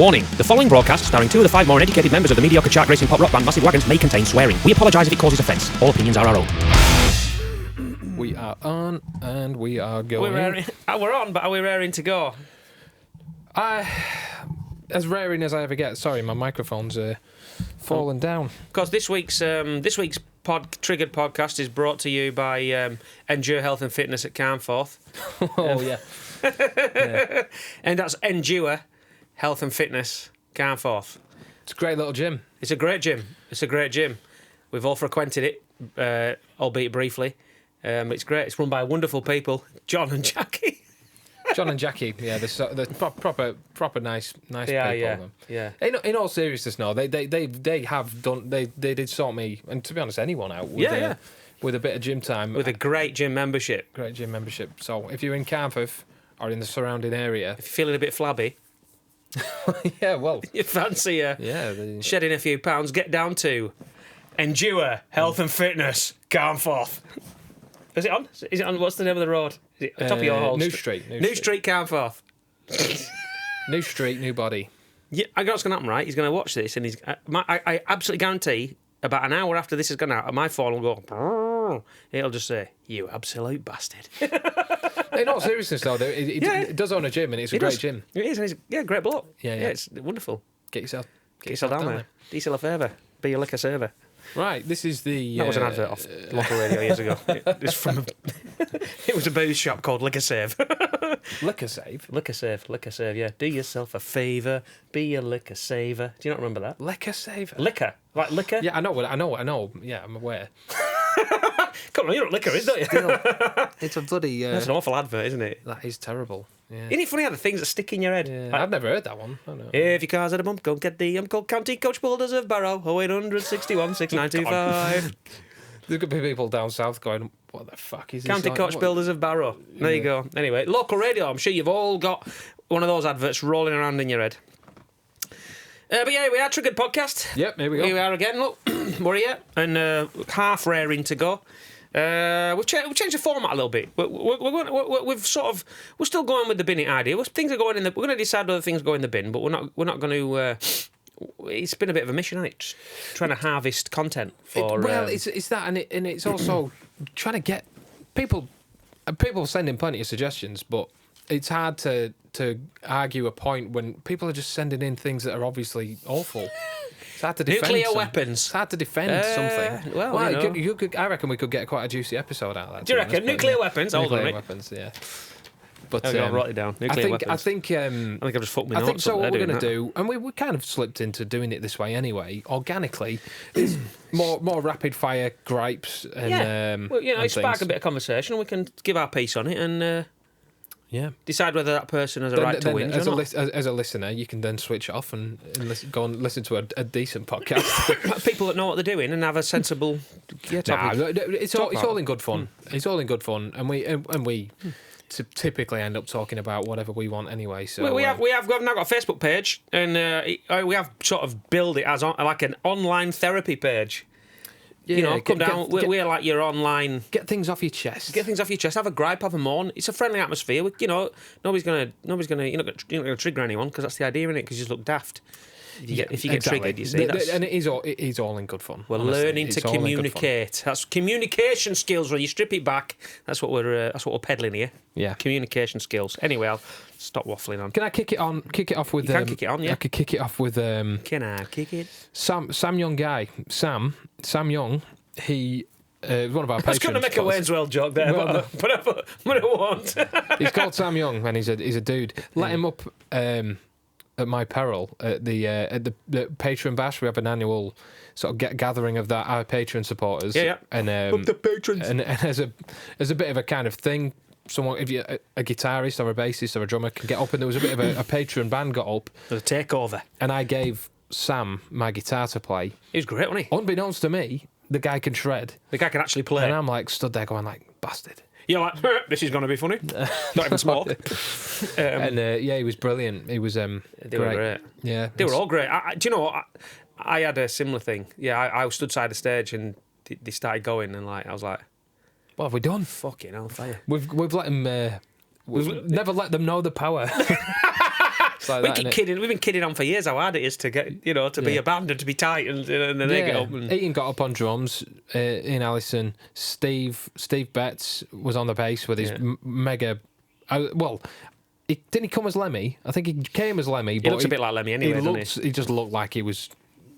Warning, the following broadcast, starring two of the 5 more uneducated members of the mediocre chart racing pop rock band Massive Wagons, may contain swearing. We apologise if it causes offence. All opinions are our own. We are on, and we are going. We're on, but are we raring to go? As raring as I ever get. Sorry, my microphone's fallen down. Because this week's Triggered podcast is brought to you by Endure Health and Fitness at Carnforth. Oh, yeah. Yeah. And that's Endure Health and Fitness, Carnforth. It's a great little gym. It's a great gym. We've all frequented it, albeit briefly. It's great. It's run by wonderful people, John and Jackie. John and Jackie, yeah, they're proper nice people. Yeah. In all seriousness, no, they have done. They did sort me, and to be honest, anyone out with a bit of gym time, with a great gym membership. So if you're in Carnforth or in the surrounding area, if you're feeling a bit flabby. Yeah, well, you fancy shedding a few pounds, get down to Endure Health and Fitness, Carnforth. Is it on? What's the name of the road? Is it top of your hall? New Street, Carnforth. New street, new body. Yeah, I know what's going to happen, right? He's going to watch this, and I absolutely guarantee about an hour after this has gone out, my phone will go. It'll just say, "You absolute bastard." In all seriousness, though, it does own a gym, and it's a great gym. It is. Great bloke. Yeah, it's wonderful. Get yourself down there. Do yourself a favour. Be a liquor server. Right, this is the... That was an advert off local radio years ago. It was a booze shop called Liquor Save. Liquor Save? Liquor Save, yeah. Do yourself a favour, be a liquor saver. Do you not remember that? Liquor Save? Liquor. Like liquor? Yeah, I know. Yeah, I'm aware. Come on, you're at liquor, don't you? It's a bloody... That's an awful advert, isn't it? That is terrible. Yeah. Isn't it funny how the things that stick in your head? Yeah, I've never heard that one. I know. If your car's at a bump, go get the called County Coach Builders of Barrow, 0861 6925. There's going to be people down south going, what the fuck is this? County Coach Builders of Barrow. There you go. Anyway, local radio, I'm sure you've all got one of those adverts rolling around in your head. But yeah, we are Triggered Podcast. Yep, here we go. Here we are again, look. We're here, and half raring to go. We've changed the format a little bit. We're still going with the binning idea. Things are going in the. We're going to decide whether things go in the bin, but we're not going to. It's been a bit of a mission, hasn't it? Just trying to harvest content for. It's that, and it's also trying to get people. People sending plenty of suggestions, but it's hard to argue a point when people are just sending in things that are obviously awful. It's hard to defend nuclear weapons. It's hard to defend something. Well, I reckon we could get quite a juicy episode out of that. Do you reckon? Nuclear weapons? Nuclear weapons, yeah. But I'll write it down. Nuclear weapons. I think I've just fucked my notes. I think so. What we're going to do, and we kind of slipped into doing it this way anyway, organically, is more rapid fire gripes and spark a bit of conversation. We can give our piece on it and. Decide whether that person has a right to win. As a listener, you can then switch off and go and listen to a decent podcast. People that know what they're doing and have a sensible topic. It's all in good fun. It's all in good fun, and we typically end up talking about whatever we want anyway. So we've now got a Facebook page, and we have sort of built it as like an online therapy page. Yeah, come down. We're like your online. Get things off your chest. Have a gripe. Have a moan. It's a friendly atmosphere. Nobody's gonna. You're not gonna trigger anyone because that's the idea in it. Because you just look daft. If you get triggered, you see. And it is all in good fun. We're learning to communicate. That's communication skills. When you strip it back, that's what we're peddling here. Yeah, communication skills. Anyway, I'll stop waffling on. Can I kick it off with? You can kick it on. Yeah, I could kick it off with. Can I kick it? Sam Young guy. Sam Young. He. One of our patrons. I was going to make a Wayne's World joke there, but I won't. He's called Sam Young, and he's a dude. Let him up. At my peril, at the Patreon bash, we have an annual sort of gathering of our Patreon supporters. Yeah. And the patrons. And as a bit of a kind of thing, someone, if you're a guitarist or a bassist or a drummer, can get up, and there was a bit of a Patreon band got up. The takeover. And I gave Sam my guitar to play. He was great, wasn't he? Unbeknownst to me, the guy can shred. The guy can actually play. And I'm like stood there going like, bastard. You're like, this is going to be funny. Not even small. He was brilliant. He was they were great. Yeah, they were all great. Do you know what? I had a similar thing. Yeah, I stood side the stage and they started going, and I was like, what have we done? Fucking hellfire. We've let them. We've never let them know the power. like We that. keep innit? kidding. We've been kidding on for years how hard it is to get, to be a band and to be tight, and then they get up. And... Ian got up on drums. Ian Allison, Steve Betts was on the bass with his mega. Didn't he come as Lemmy? I think he came as Lemmy. He but looks a bit like Lemmy anyway, doesn't he? He just looked like he was.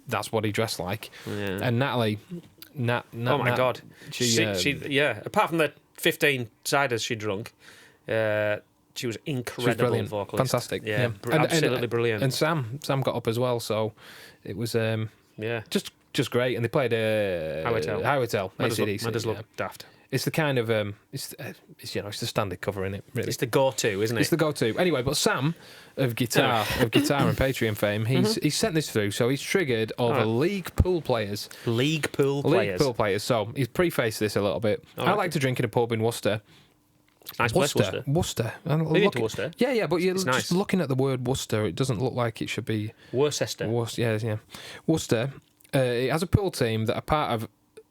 That's what he dressed like. Yeah. And Natalie. Oh my God. She apart from the 15 ciders she drunk, she was incredible brilliant. vocalist. Fantastic. Yeah, absolutely brilliant. And Sam got up as well, so it was just great. And they played Hotel. Might look daft. It's the kind of it's the standard cover in it. Really, it's the go-to, isn't it? It's the go-to. Anyway, but Sam of guitar and Patreon fame, he's sent this through, so he's triggered over league pool players. League pool players. So he's prefaced this a little bit. I like to drink in a pub in Worcester. Nice place, Worcester. Worcester. Been to Worcester? Yeah, but you're just nice. looking at the word Worcester, it doesn't look like it should be Worcester. Yeah. Worcester. It has a pool team that are part of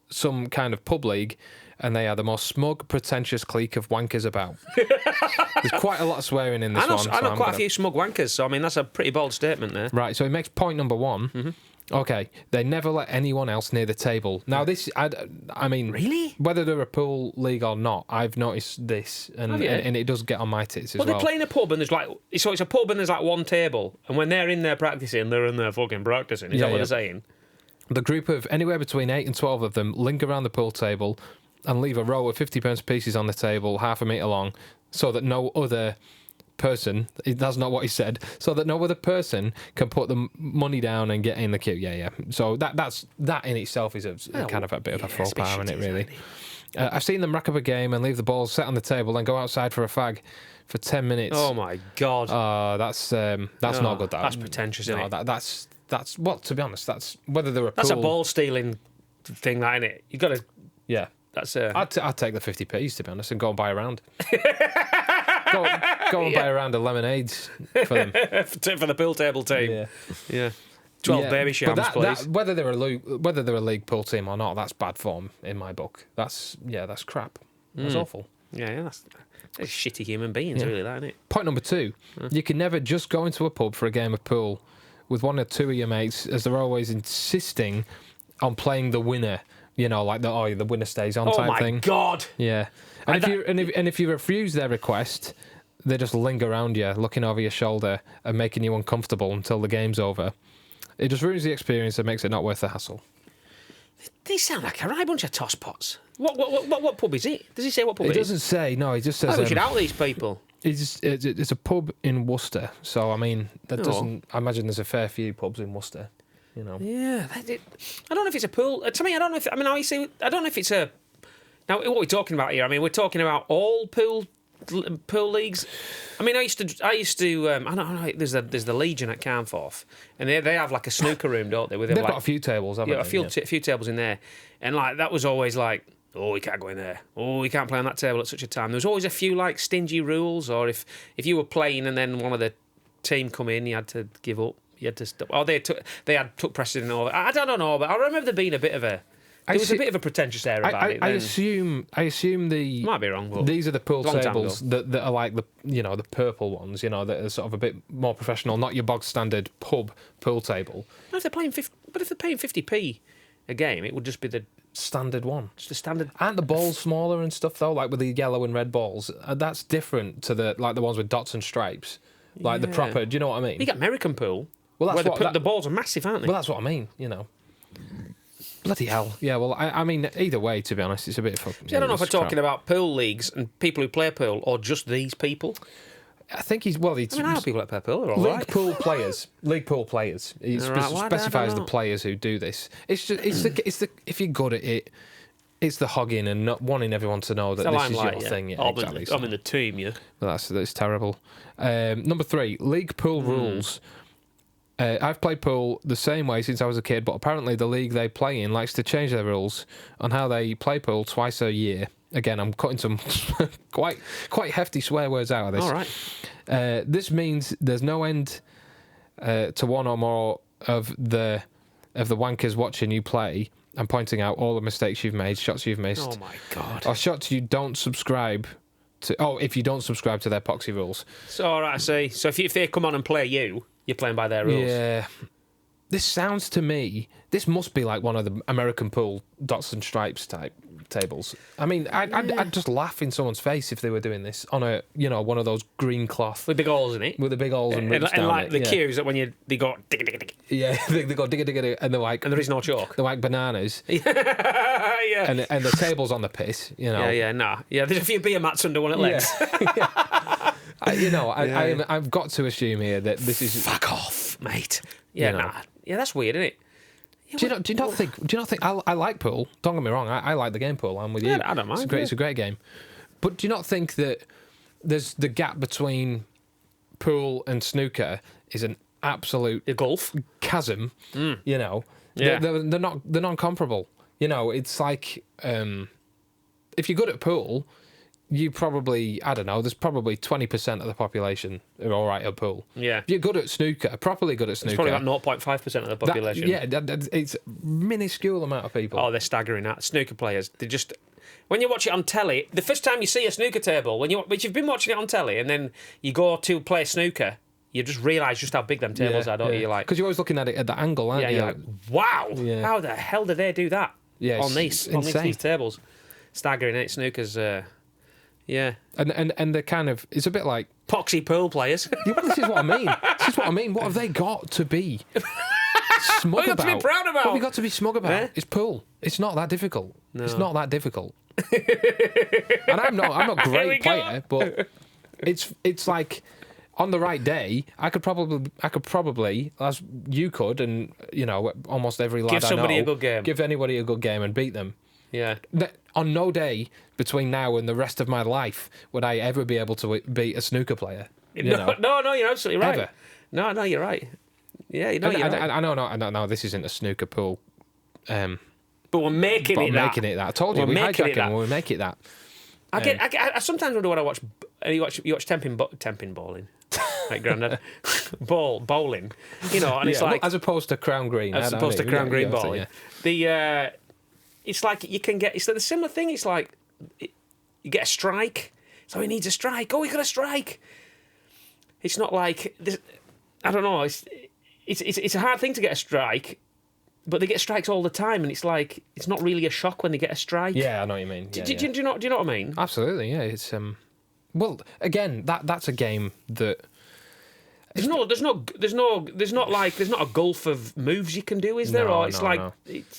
some kind of pub league, and they are the most smug, pretentious clique of wankers about. There's quite a lot of swearing in this one. I know quite a few smug wankers, so I mean that's a pretty bold statement there. Right, so he makes point number one. Mm-hmm. Okay, they never let anyone else near the table. Now this, I mean, really, whether they're a pool league or not, I've noticed this, and it does get on my tits as well. Well, they play in a pub, and there's it's a pub, and there's one table, and when they're in there practicing, they're in there fucking practicing. Is that what they're saying? The group of anywhere between 8 and 12 of them linger around the pool table and leave a row of 50-pence pieces on the table, half a metre long, so that no other person, that's not what he said, so that no other person can put the money down and get in the queue. Yeah. So that in itself is kind of a bit of a faux pas, isn't it, really? I've seen them rack up a game and leave the balls set on the table and go outside for a fag for 10 minutes. Oh, my God. That's not good. That's pretentious, isn't it? That's well, to be honest, that's whether they're a That's pool... a ball stealing thing, that, isn't it? You've got to... Yeah. That's I'd take the 50p's, to be honest, and go and buy a round. go and buy a round of lemonades for them. For the pool table team. Yeah. 12 baby shams, please. Whether they're a league pool team or not, that's bad form in my book. That's crap. That's awful. Yeah, they're shitty human beings, really, that, isn't it? Point number 2. You can never just go into a pub for a game of pool with one or two of your mates, as they're always insisting on playing the winner. Like the winner stays on type thing. Oh my God! Yeah, and if you refuse their request, they just linger around you, looking over your shoulder and making you uncomfortable until the game's over. It just ruins the experience and makes it not worth the hassle. They sound like a right bunch of tosspots. What pub is it? Does he say what pub it is? It doesn't say. No, he just says. We should out these people. It's a pub in Worcester, so I mean that doesn't. I imagine there's a fair few pubs in Worcester. Yeah, I don't know if it's a pool. To me, I don't know if. I mean, I don't know if it's a. Now, what we're talking about here? I mean, we're talking about all pool leagues. I mean, I used to. I don't know. There's the Legion at Carnforth, and they have like a snooker room, don't they? They've got a few tables, haven't they? A few tables in there, and that was always like, oh, we can't go in there. Oh, we can't play on that table at such a time. There was always a few stingy rules, or if you were playing and then one of the team come in, you had to give up. You had to stop. Or they took precedent over. I don't know, but I remember there being a bit of a. There was a bit of a pretentious air about it. I assume the might be wrong. But these are the pool tables that are like the purple ones. That are sort of a bit more professional, not your bog standard pub pool table. No, if they're paying 50p a game, it would just be the standard one. Just the standard. Aren't the balls smaller and stuff though? Like with the yellow and red balls, that's different to the ones with dots and stripes, the proper. Do you know what I mean? You got American pool. Well, that's where the balls are massive, aren't they? Well, that's what I mean. Bloody hell. Yeah, well, I mean, either way, to be honest, it's a bit fucking... I don't know if we're talking about pool leagues and people who play pool or just these people. I think he's... Well, he's... I know people that play pool. They're all league right. pool players. League pool players. He specifies the players who do this. It's just... It's the if you're good at it, it's the hogging and not wanting everyone to know that this is your thing. Yeah, exactly. I'm in the team, yeah. Well, that's terrible. Number 3, league pool rules. I've played pool the same way since I was a kid, but apparently the league they play in likes to change their rules on how they play pool twice a year. Again, I'm cutting some quite hefty swear words out of this. All right. This means there's no end to one or more of the wankers watching you play and pointing out all the mistakes you've made, shots you've missed. Oh my God. Or shots you don't subscribe to. Oh, if you don't subscribe to their poxy rules. So, all right, I see. So if they come on and play you, you're playing by their rules. Yeah. This sounds to me. This must be like one of the American pool dots and stripes type tables. I mean, I'd just laugh in someone's face if they were doing this on a one of those green cloth With big holes in it. with the big holes and roots And down like it. the Yeah. cues that when they go digga digga digga. Yeah, they go digga digga digga, and they're like, And there is no chalk. they're like bananas, Yeah. and the table's on the piss. Yeah, there's a few beer mats under one of the legs. I've got to assume here that this is. Fuck off, mate. Yeah, Yeah, that's weird, isn't it? Do you not think? I like pool? Don't get me wrong. I like the game pool. I'm with you. Yeah, I don't mind, It's a great game. But do you not think that there's the gap between pool and snooker is an absolute The golf. chasm? Yeah. They're non-comparable. It's like if you're good at pool, you probably, I don't know, there's probably 20% of the population are all right at pool. Yeah. If you're good at snooker, properly good at snooker, It's probably about 0.5% of the population. it's a minuscule amount of people. Oh, they're staggering that. Snooker players, they just... When you watch it on telly, the first time you see a snooker table, if you've been watching it on telly and then you go to play snooker, you just realise just how big them tables are, don't you? You're like... Because you're always looking at it at the angle, aren't you? you're like, wow, Yeah. how the hell did they do that Yeah, on it's these insane. tables? Staggering, it. Snooker's... Yeah. And they're kind of, it's a bit like, Poxy pool players. yeah, well, this is what I mean. What have they got to be smug What have you got to be about? proud about? What have you got to be smug about? Eh? It's pool. It's not that difficult. No. It's not that difficult. And I'm not a Here we great go. player, but it's like on the right day, I could probably, as you could, and almost every lad Give I somebody know, a good game. give anybody a good game and beat them. Yeah. On no day between now and the rest of my life would I ever be able to beat a snooker player. No, you're absolutely right. Ever. No, you're right. Yeah, you're right. I know this isn't a snooker pool. But we're making But it I'm that. making it that. I told you, We're we making hijack it that. when we make it that. I sometimes wonder when I watch. You watch temping bowling, like Grandad, bowling. And it's like as opposed to Crown Green. as opposed to Crown Green bowling. It's like you can get. It's like the similar thing. It's like you get a strike. So he needs a strike. Oh, he got a strike. It's not like this. I don't know. It's a hard thing to get a strike. But they get strikes all the time, and it's like it's not really a shock when they get a strike. Yeah, I know what you mean. Do you know what I mean? Absolutely, yeah. It's well, again, that's a game that There's not a gulf of moves you can do, is there? No, or it's no, like no.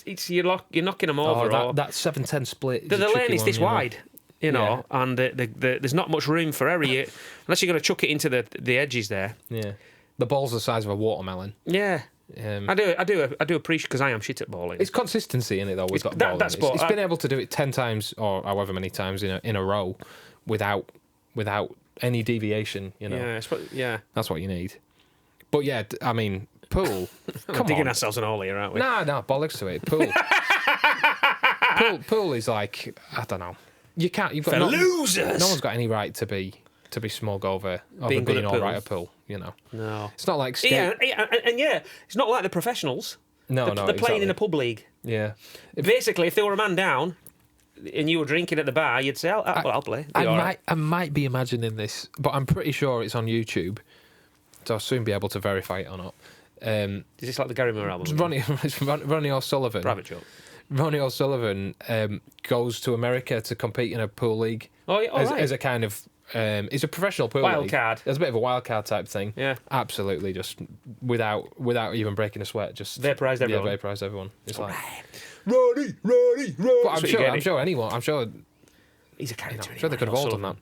it's you're knocking them over. that 7-10 split. the lane is this wide, Yeah. and there's not much room for error unless you're going to chuck it into the edges there. Yeah, the ball's the size of a watermelon. Yeah. I do appreciate because I am shit at bowling. It's consistency in it though. With It's- bowling. that sport, It's been able to do it 10 times or however many times in a row without any deviation. Yeah. That's what you need. But yeah, I mean, pool. We're Come digging on. ourselves an hole here, aren't we? No, bollocks to it. Pool. pool is like, I don't know. You can't. You've got For no, losers. No one's got any right to be smug over Being good being at all pool. right at pool. No. It's not like skate. Yeah, it's not like the professionals. No, They're playing in a exactly. pub league. Yeah. Basically, if they were a man down and you were drinking at the bar, you'd say, I'll play. Be all right. I might be imagining this, but I'm pretty sure it's on YouTube, so I'll soon be able to verify it or not. Is this like the Gary Moore album? It's Ronnie OSullivan. Private joke. Ronnie OSullivan goes to America to compete in a pool league. Oh, yeah, right. As a kind of it's a professional pool Wild league. card. It's a bit of a wild card type thing. Yeah. Absolutely, just without even breaking a sweat, just Vaporised everyone. Yeah, vaporised everyone. It's like Ronnie. but That's what you get I'm it. sure anyone. I'm sure He's a character. I'm sure they could have all done that.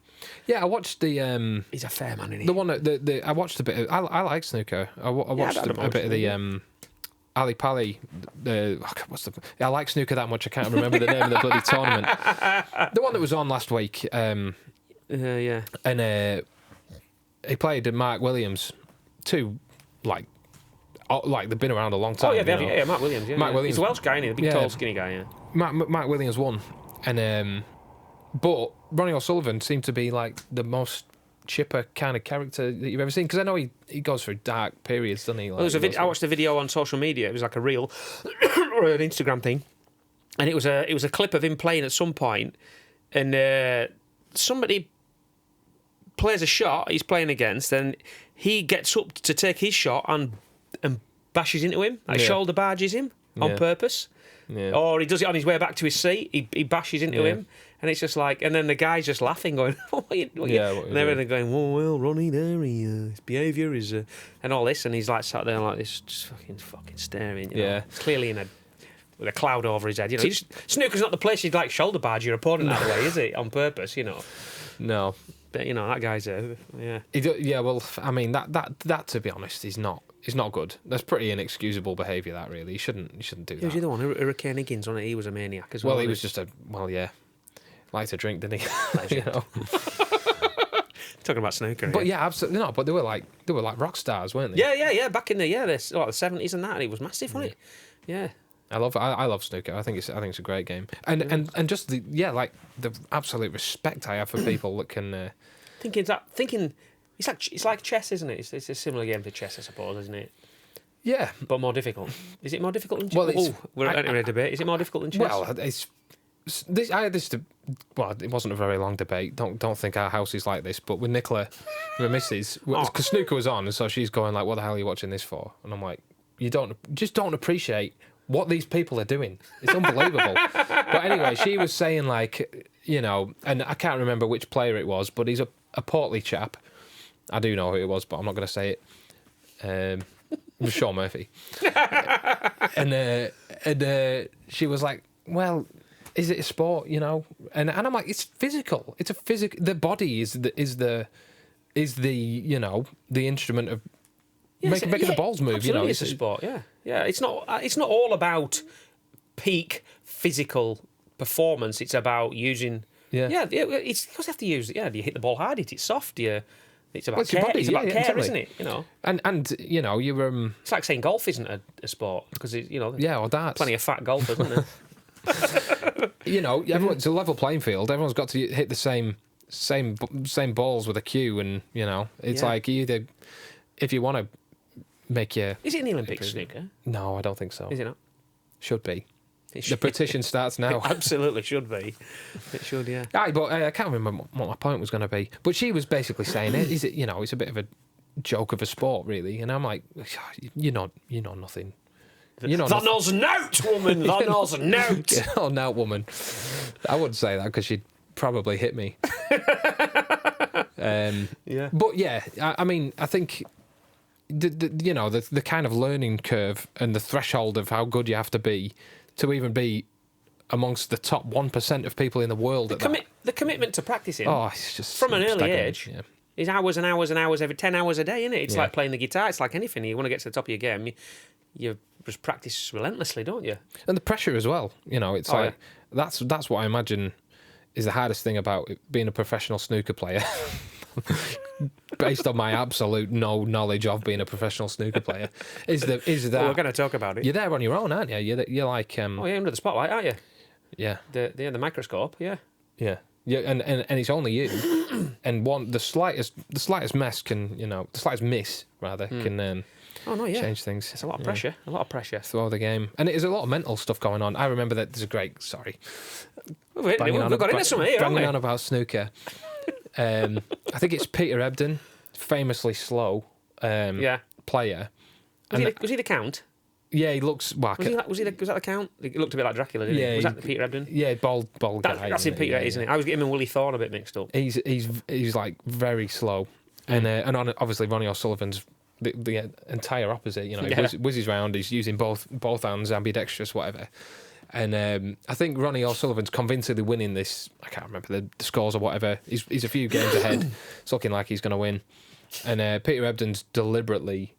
Yeah, I watched the He's a fair man, isn't he? the one that I watched a bit of. I like snooker. I watched I don't a bit of the Ali Pali. I like snooker that much. I can't remember the name of the bloody tournament. The one that was on last week. Yeah. And he played Mark Williams. Two like they've been around a long time. Oh, yeah, you know. yeah, Mark Williams. Yeah, Mark yeah. Williams. He's a Welsh guy, isn't he? The big, Yeah. tall, skinny guy, yeah. Mark Williams won, and but Ronnie OSullivan seemed to be like the most chipper kind of character that you've ever seen, because I know he goes through dark periods, doesn't he? Like, Well, I watched the video on social media. It was like a reel or an Instagram thing, and it was a clip of him playing at some point, and somebody plays a shot he's playing against, and he gets up to take his shot and bashes into him, like shoulder barges him on purpose. Yeah. Or he does it on his way back to his seat. He bashes into him, and it's just like, and then the guy's just laughing, going, "What are you?" And everything going, "Oh well, Ronnie, there his behaviour is," and all this, and he's like sat there like this, just fucking staring. You know? It's clearly with a cloud over his head. You know, snooker's not the place you'd like shoulder barge your opponent out of the way, is it? On purpose, you know. No, but you know that guy's Well, I mean that to be honest is not. It's not good. That's pretty inexcusable behaviour. That really, you shouldn't do that. Who's the other one? Hurricane Higgins, wasn't he? He was a maniac as well. Well, he was just liked to drink, didn't he? You know? Talking about snooker. But yeah, absolutely not. But they were like rock stars, weren't they? Yeah. Back in the the 70s and that, and it was massive, wasn't it? Yeah. I love snooker. I think it's a great game. And just the absolute respect I have for people that can thinking. It's like chess, isn't it? It's a similar game to chess, I suppose, isn't it? Yeah, but more difficult. Is it more difficult than chess? Well, we're entering a debate. Is it more difficult than chess? Well, I had this. Well, it wasn't a very long debate. Don't think our house is like this. But with Nicola, my missus, because snooker was on, and so she's going like, "What the hell are you watching this for?" And I'm like, "You don't appreciate what these people are doing. It's unbelievable." But anyway, she was saying like, you know, and I can't remember which player it was, but he's a portly chap. I do know who it was, but I'm not going to say it. It was Sean Murphy. and she was like, "Well, is it a sport? You know?" And I'm like, "It's physical. It's a physical. The body is the you know, the instrument of making the balls move. You know, it's a sport. Yeah. It's not all about peak physical performance. It's about using. It's because you have to use it. Yeah, do you hit the ball hard? It's soft. It's about care. It's about care, exactly. Isn't it? You know, and you know, you're It's like saying golf isn't a sport because you know. Or darts. Plenty of fat golfers, isn't there? You know, it's a level playing field. Everyone's got to hit the same balls with a cue, and you know, it's like either if you want to make your. Is it in the Olympics, snooker? No, I don't think so. Is it not? Should be. The petition starts now. It absolutely should be. It should, yeah. Aye, but I can't remember what my point was going to be. But she was basically saying, "Is it? You know, it's a bit of a joke of a sport, really." And I'm like, "You know nothing. You know, that knows nout, woman. That knows nout. Oh, nout, woman." I wouldn't say that because she'd probably hit me. Yeah. But yeah, I mean, I think. The kind of learning curve and the threshold of how good you have to be to even be amongst the top 1% of people in the world. The commitment to practicing. Oh, it's just from an early age. Yeah. Is hours and hours and hours every 10 hours a day, isn't it? It's like playing the guitar. It's like anything. You want to get to the top of your game, you just practice relentlessly, don't you? And the pressure as well. You know, it's that's what I imagine is the hardest thing about being a professional snooker player. Based on my absolute no knowledge of being a professional snooker player, is that well, we're going to talk about it. You're there on your own, aren't you? You're like you're under the spotlight, aren't you? Yeah. The microscope, yeah. Yeah. Yeah, and it's only you. And the slightest mess can, you know, the slightest miss rather can change things. It's a lot of pressure. A lot of pressure. Through the game. And it is a lot of mental stuff going on. I remember that there's a great we've got into some here, haven't we? On about snooker. I think it's Peter Ebdon, famously slow player. Was he the Count? Yeah, he looks. Well, was that the Count? He looked a bit like Dracula, didn't he? Was that Peter Ebdon? Yeah, bald guy. That's in Peter, isn't it? I was getting him and Willie Thorne a bit mixed up. He's like very slow, and obviously Ronnie OSullivan's the entire opposite. You know, he whizzes round. He's using both hands, ambidextrous, whatever. And I think Ronnie OSullivan's convincingly winning this. I can't remember the scores or whatever. He's a few games ahead. It's looking like he's going to win. And Peter Ebdon's deliberately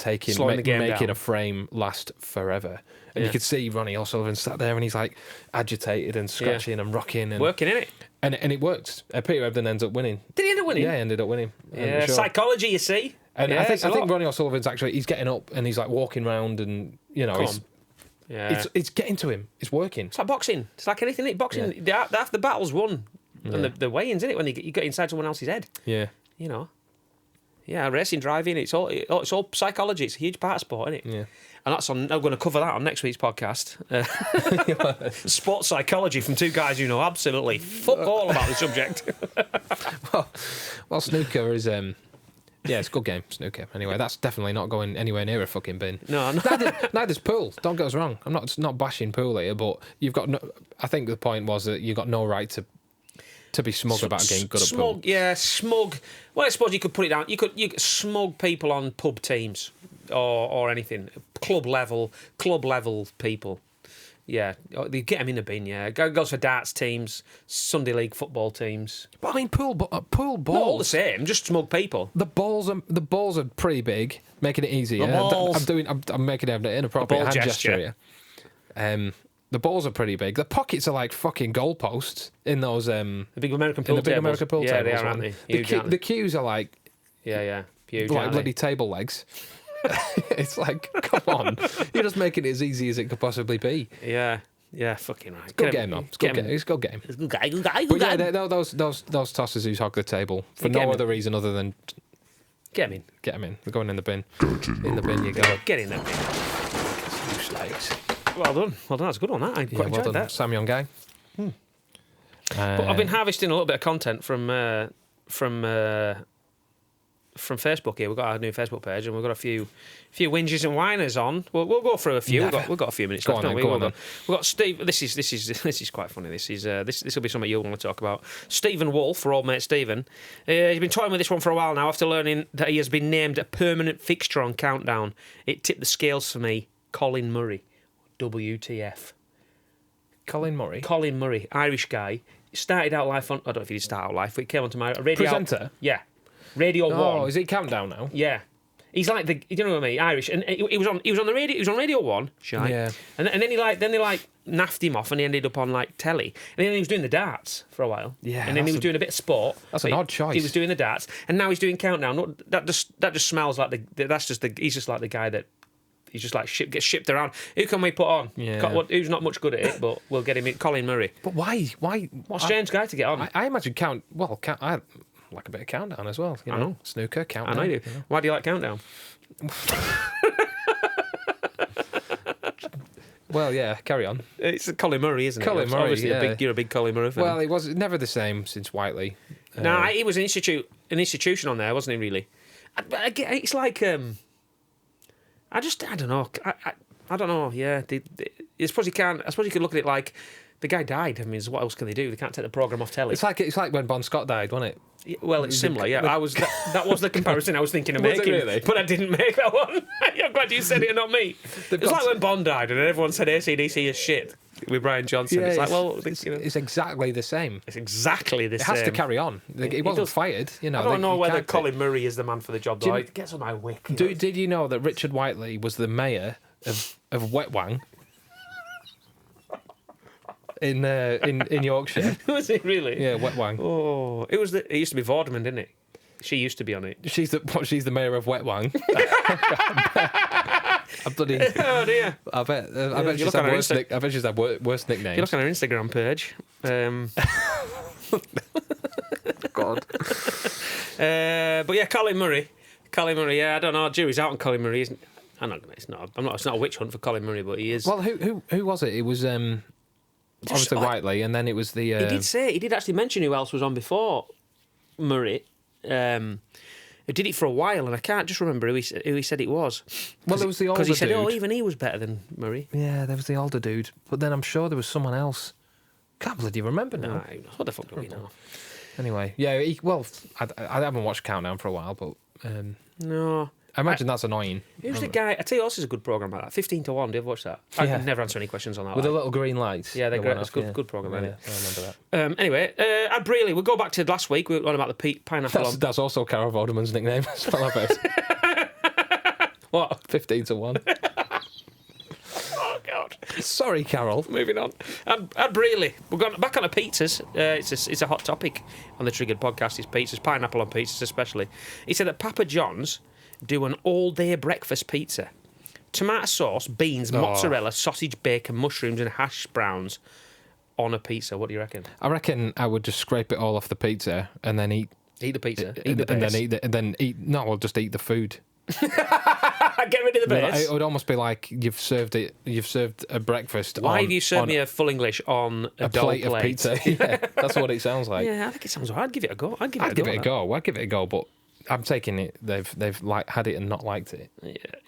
making a frame last forever. And you could see Ronnie OSullivan sat there and he's like agitated and scratching and rocking. And working, innit? And it worked. Peter Ebdon ends up winning. Did he end up winning? Yeah, he ended up winning. Yeah, sure. Psychology, you see. And I think Ronnie OSullivan's he's getting up and he's like walking around and, you know, it's getting to him. It's working. It's like boxing. It's like anything. Boxing, half the battle's won. And the weigh-ins, isn't it, when you get inside someone else's head. Yeah. You know. Yeah, racing, driving, it's all psychology. It's a huge part of sport, isn't it? Yeah. And that's on. I'm going to cover that on next week's podcast. Sports psychology from two guys who know absolutely fuck all about the subject. Well, snooker is yeah, it's a good game, snooker. Anyway, that's definitely not going anywhere near a fucking bin. No. Neither's pool. Don't get us wrong. I'm not bashing pool here, but you've got no. I think the point was that you've got no right to be smug about getting good at pool. Yeah, smug. Well, I suppose you could put it down. You could smug people on pub teams or anything. Club level people. Yeah, you get them in the bin. Yeah, goes for darts teams, Sunday league football teams. But I mean, pool balls. Not all the same, just smug people. The balls are pretty big, making it easier. The balls. I'm making an inappropriate ball hand gesture. here. The balls are pretty big. The pockets are like fucking goalposts in those. The big American pool tables. American pool yeah, tables. they are, aren't they? Huge, aren't they? The cues are like huge, like aren't bloody they? table legs. It's like, come on, you're just making it as easy as it could possibly be. Yeah, fucking right. Good game, though. It's a good game. It's a good game. It's a good guy, good guy, But good guy. yeah, those tossers who hog the table for Get no 'em other reason other than Get him in. get them in. They're going in the bin. In the bin you go. Get in there. You slaves. Well done. That's a good one, that. I quite Yeah, enjoyed well done, that. Sam Young guy. But I've been harvesting a little bit of content from Facebook here. We've got our new Facebook page, and we've got a few whinges and whiners on. We'll go through a few. We've got a few minutes Go left, on haven't we? then, go on We've got Steve. This is quite funny. This will be something you'll want to talk about. Stephen Wolf, for old mate Stephen. He's been toying with this one for a while now. After learning that he has been named a permanent fixture on Countdown, it tipped the scales for me. Colin Murray, WTF. Colin Murray, Irish guy. Started out life on. I don't know if he did start out life, but he came onto my radio. Presenter? Yeah. Radio Oh, 1. is he Countdown now? Yeah. He's like you know what I mean, Irish, and he was on the radio. He was on Radio 1, shy. Yeah. And then they naffed him off, and he ended up on like telly. And then he was doing the darts for a while. Yeah, And then he was doing a bit of sport. That's an odd choice. He was doing the darts, and now he's doing Countdown. No, that just smells like he's just like the guy that. He's just like gets shipped around. Who can we put on? Yeah. Who's not much good at it, but we'll get him in. Colin Murray. But why? What a strange guy to get on. I imagine I like a bit of Countdown as well. You know? I know. Snooker, Countdown. I know you do. You know? Why do you like Countdown? Well, yeah, carry on. It's Colin Murray, isn't it? Colin Murray, Obviously, yeah. you're a big Colin Murray fan. Well, it was never the same since Whiteley. No, he was an institution on there, wasn't he? Really, it's like I don't know. I don't know. Yeah, I suppose you can. I suppose you could look at it like the guy died. I mean, what else can they do? They can't take the program off telly. It's like when Bon Scott died, wasn't it? Well, it's similar. Yeah, that was the comparison I was thinking of Was it making, really? but I didn't make that one. I'm glad you said it and not me. It's like when Bond died and everyone said AC/DC is shit with Brian Johnson. Yeah, it's like, well, it's exactly the same. it's exactly the It same. has to carry on. He wasn't does. fired. You know. I don't know you whether can't Colin Murray is the man for the job, Do though. you- It gets on my wick. Did you know that Richard Whiteley was the mayor of Wetwang in Yorkshire? Was it really? Yeah, Wetwang. Oh, it used to be Vorderman, didn't it? She used to be on it. She's the mayor of Wetwang. I'm bloody. Oh dear. I bet you she's look had on her worse. I bet she's had worse nicknames. You look on her Instagram page. God. But yeah, Colin Murray. Yeah, I don't know. Jury's out on Colin Murray. Isn't? It's not a witch hunt for Colin Murray, but he is. Well, who was it? It was obviously Whiteley, and then it was the. He did actually mention who else was on before Murray. Who did it for a while, and I can't just remember who he said it was. Well, there was the older because he said, dude. "Oh, even he was better than Murray." Yeah, there was the older dude, but then I'm sure there was someone else. Can't bloody remember now. Right, what the fuck do we know? Anyway, yeah. I haven't watched Countdown for a while, but No. I imagine that's annoying. Who's the guy? I tell you, else is a good program like that. 15 to 1. Do you ever watch that? I Yeah. can never answer any questions on that. With the like. little green lights. Yeah, they're that great. went It's off, good, yeah. good program. Yeah, Isn't I remember it? Anyway, Ad Brealey. We'll go back to last week. We were on about the pineapple. That's also Carol Vorderman's nickname as well, I bet. What? 15 to 1. Oh God. Sorry, Carol. Moving on. Ad Brealey. We're going back on the pizzas. It's a hot topic on the Triggered podcast. Is pizzas, pineapple on pizzas especially. He said that Papa John's do an all-day breakfast pizza. Tomato sauce, beans, mozzarella, sausage, bacon, mushrooms, and hash browns on a pizza. What do you reckon? I reckon I would just scrape it all off the pizza and then eat Eat the pizza. Eat and, the and base. then eat. No, I'll just eat the food. Get rid of the base. It would almost be like you've served a breakfast. Why have you served me a full English on a plate of pizza? Yeah, that's what it sounds like. Yeah, I think it sounds alright. I'd give it a go. I'd give it a go, but I'm taking it. They've like had it and not liked it,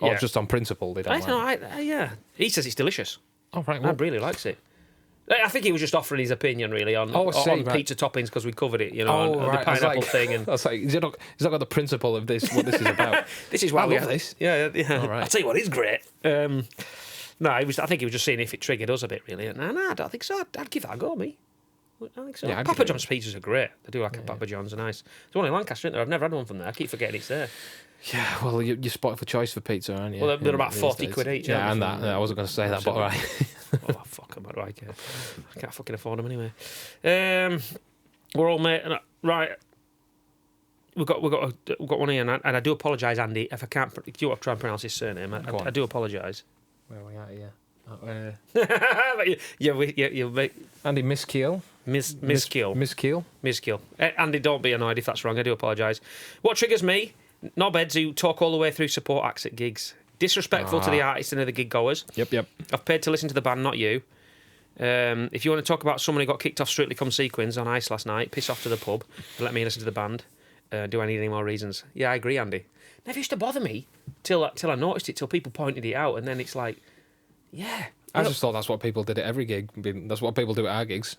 or just on principle they don't. Yeah. He says it's delicious. Oh right, I really likes it. I think he was just offering his opinion really on pizza toppings because we covered it, on the pineapple thing. And I was like, is that got the principle of this? What this is about? This is why I love this. Yeah. All right. I'll tell you what, it's great. No, I think he was just seeing if it triggered us a bit, really. No, I don't think so. I'd give that a go, me. I think so. Yeah, Papa John's pizzas are great. I do like a Papa John's, are nice. There's one in Lancaster, isn't there? I've never had one from there. I keep forgetting it's there. Yeah, well, you're spotted for choice for pizza, aren't you? Well, they're about 40 quid each. Yeah, and that. I wasn't going to say that, but all right. Oh, fuck them. I can't fucking afford them anyway. We're all mate. Right. We've got one here, and I do apologise, Andy, if I can't. If you want to try and pronounce his surname, I do apologise. Where are we at? Andy Miskeel. Miskeel. Andy, don't be annoyed if that's wrong. I do apologise. What triggers me? Knobheads who talk all the way through support acts at gigs. Disrespectful to the artists and other gig goers. Yep. I've paid to listen to the band, not you. If you want to talk about someone who got kicked off Strictly Come Sequins on ice last night, piss off to the pub and let me listen to the band. Do I need any more reasons? Yeah, I agree, Andy. Never used to bother me till I noticed it, till people pointed it out, and then it's like, yeah. I just thought that's what people did at every gig. That's what people do at our gigs.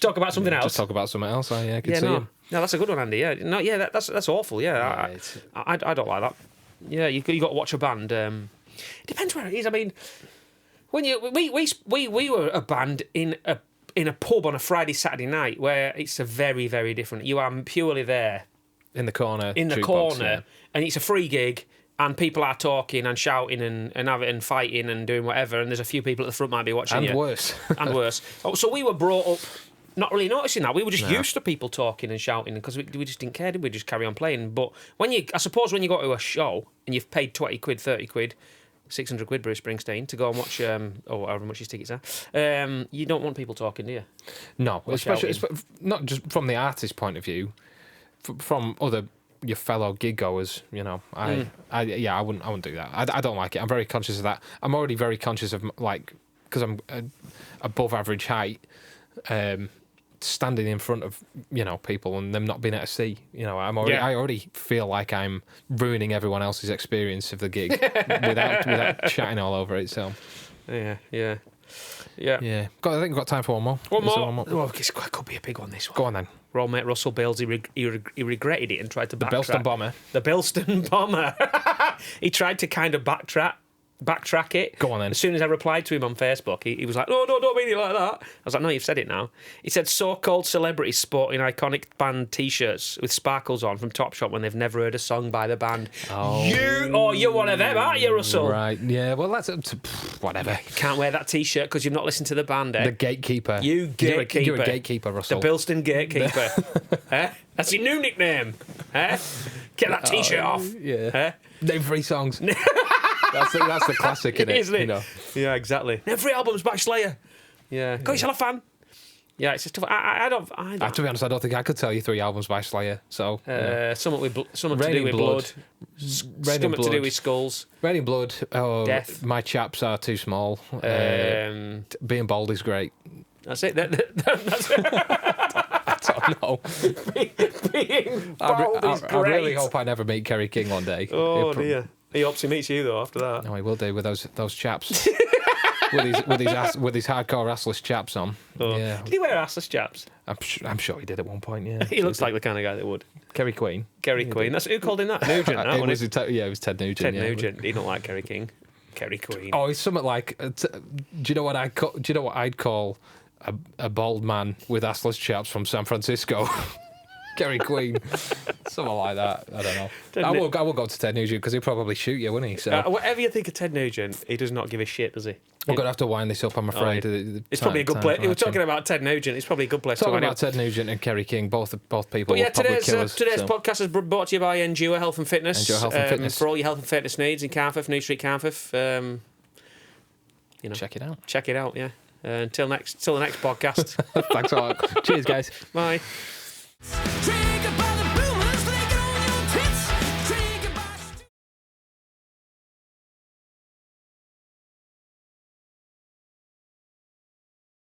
Talk about something else. Just talk about something else. I could see him. No, that's a good one, Andy. Yeah, no, yeah, that's awful. Yeah, I don't like that. Yeah, you got to watch a band. It depends where it is. I mean, when we were a band in a pub on a Friday, Saturday night where it's a very, very different. You are purely there in the corner, and it's a free gig. And people are talking and shouting and fighting and doing whatever, and there's a few people at the front might be watching and you. Worse. And worse. So we were brought up not really noticing that. We were just used to people talking and shouting because we just didn't care, did we? Just carry on playing. But I suppose when you go to a show and you've paid 20 quid, 30 quid, 600 quid Bruce Springsteen to go and watch, however much his tickets are, you don't want people talking, do you? No, especially not just from the artist's point of view, from your fellow gig goers, I wouldn't do that. I don't like it. I'm very conscious of that. I'm already very conscious of because I'm above average height, standing in front of people and them not being able to see. I already feel like I'm ruining everyone else's experience of the gig without chatting all over it. So yeah. I think we've got time for one more. One more. Oh, this could be a big one. This one. Go on then. Our old mate Russell Bales, he regretted it and tried to backtrack. The Belston Bomber. The Belston Bomber. He tried to kind of backtrack it. Go on then. As soon as I replied to him on Facebook, he was like, no, don't mean it like that. I was like, no, you've said it now. He said, so-called celebrities sporting iconic band T-shirts with sparkles on from Topshop when they've never heard a song by the band. Oh. You're one of them, aren't you, Russell? Right, yeah, well, that's whatever. You can't wear that T-shirt because you've not listened to the band, eh? The gatekeeper. You gatekeeper. You're a gatekeeper, Russell. The Bilston gatekeeper. Eh? That's your new nickname. Eh? Get that T-shirt off. Yeah. Eh? Name 3 songs. That's the classic, isn't it? Yeah, exactly. Name 3 albums by Slayer. Yeah. Got yourself a fan. Yeah, it's just tough. I don't. To be honest, I don't think I could tell you 3 albums by Slayer. So something to do with blood. Something to do with skulls. Raining Blood. Oh, Death. My chaps are too small. Being bald is great. That's it. That's it. I don't know. Being bald is great. I really hope I never meet Kerry King one day. Oh dear. He hopes he meets you though after that. No, he will do with those chaps. with his hardcore assless chaps on. Oh. Yeah. Did he wear assless chaps? I'm sure he did at one point. Yeah. He looks like the kind of guy that would. Kerry Queen. Kerry Queen. That's who called him that. Nugent. It was Ted Nugent. Ted Nugent. He don't like Kerry King. Kerry Queen. Oh, it's something like. Do you know what I'd call a bald man with assless chaps from San Francisco? Kerry Queen, something like that. I don't know. I will go to Ted Nugent because he'll probably shoot you, wouldn't he? So whatever you think of Ted Nugent, he does not give a shit, does he? We're going to have to wind this up, I'm afraid. It's probably a good place. We're talking about Ted Nugent. It's probably a good place to wind up. Talking about Ted Nugent and Kerry King, both people. But yeah, public killers, today's podcast is brought to you by Endure Health and Fitness. Endure Health and Fitness. For all your health and fitness needs in Cardiff, New Street, Cardiff. Check it out. Check it out, yeah. Until the next podcast. Thanks a lot. Cheers, guys. Bye. Drink a